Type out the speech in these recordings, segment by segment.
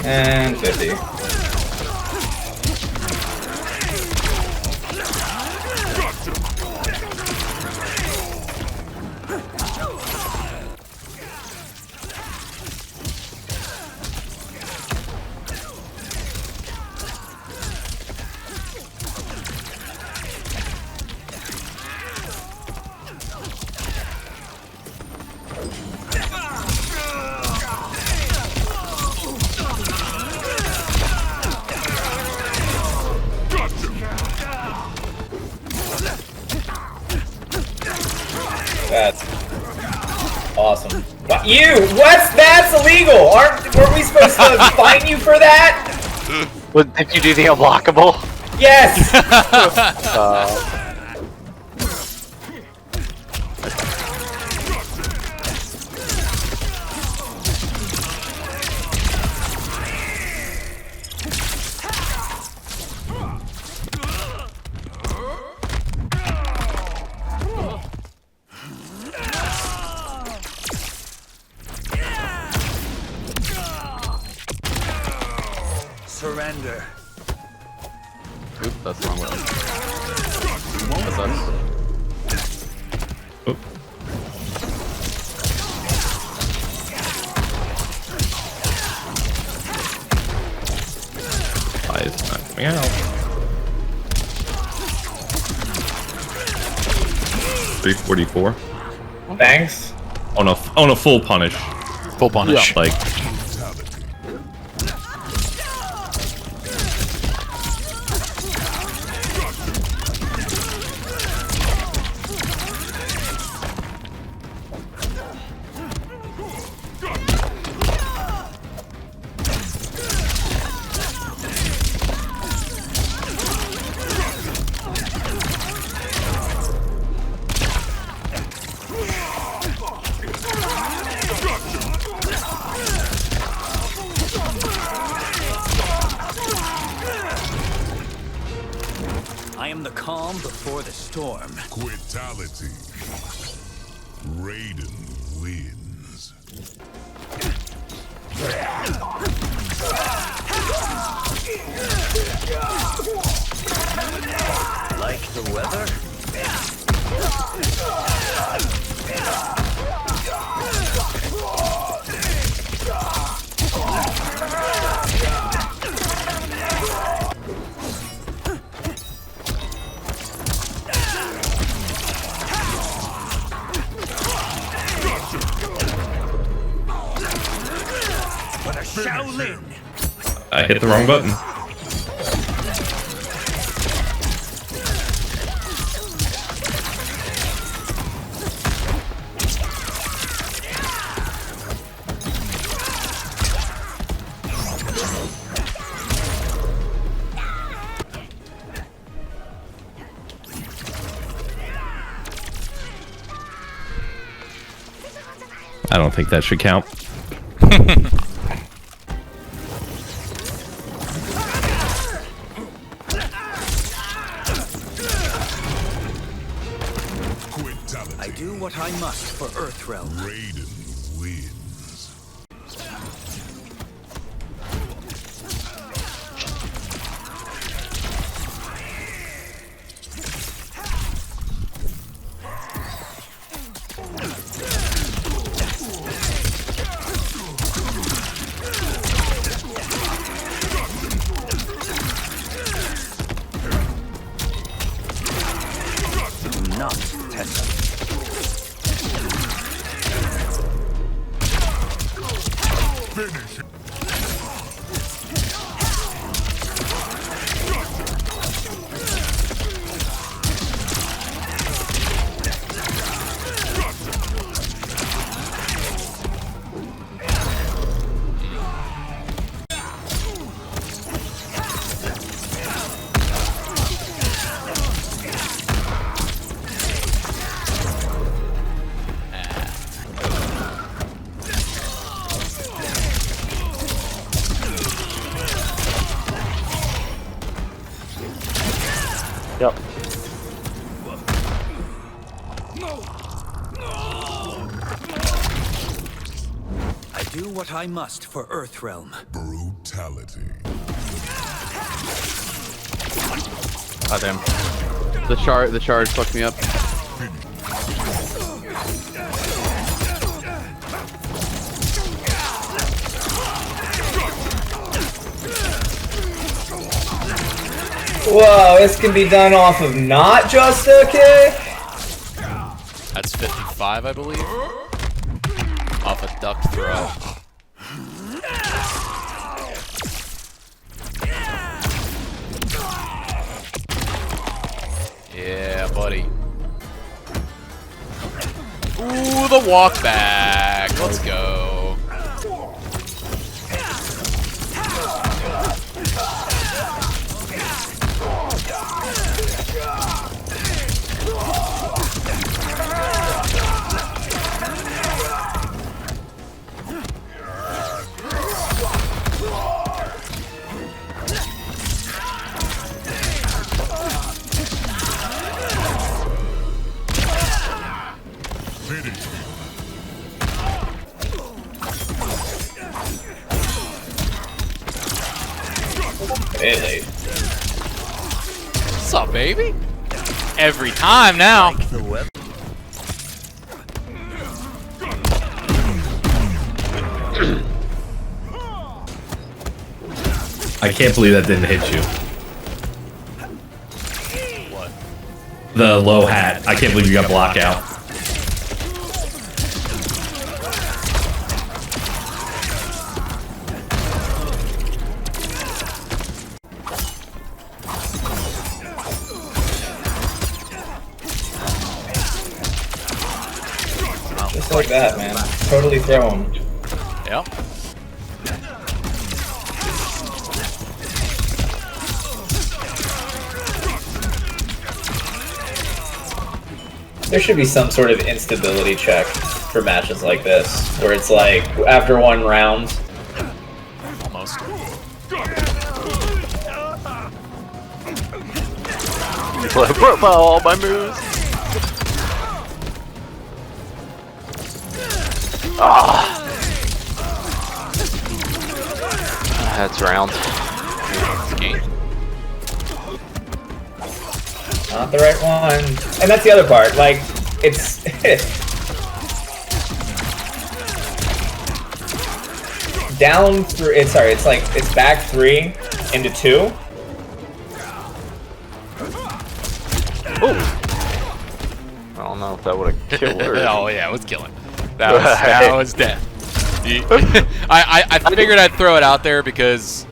And 50. That's awesome. What, you? That's illegal. Weren't we supposed to fine you for that? Did you do the unblockable? Yes. Surrender. Oop, that's the wrong way. That sucks. Oop. Why is it not coming out? 344. Thanks. On a full punish. Full punish. Yeah. Like. I am the calm before the storm. Quitality. Raiden wins. Like the weather? Shaolin! I hit the wrong button. I don't think that should count. I do what I must for Earthrealm. Raiden wins. Do not test me. Finish it. what I must for Earthrealm. Brutality. Oh damn. The charge fucked me up. Whoa, this can be done off of not just a kick? That's 55, I believe. Off a duck throw. Yeah, buddy. Ooh, the walk back. Let's go. Really? What's up, baby? Every time now. I can't believe that didn't hit you. What? The low hat. I can't believe you got blocked out. Just like that, man. Totally throw him. Yep. There should be some sort of instability check for matches like this, where it's like, after one round, Almost. Profile all my moves. Ah. That's round. Game. not the right one. And that's the other part, like, it's... down through, it's like, it's back 3 into 2. I don't know if that would have killed her. Oh yeah, it was killing. That was death. I figured I'd throw it out there because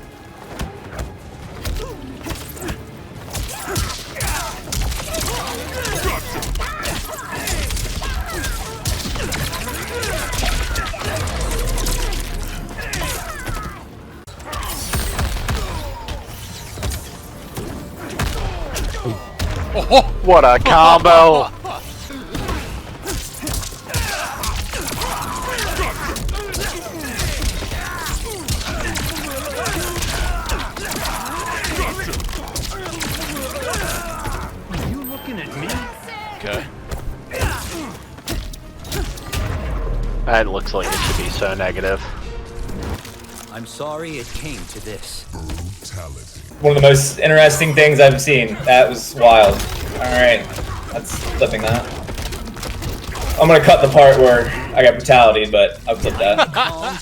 What a combo! okay. That looks like it should be so negative. I'm sorry it came to this. Brutality. One of the most interesting things I've seen. That was wild. Alright, that's flipping that. I'm gonna cut the part where I got brutality, but I'll clip that. Calm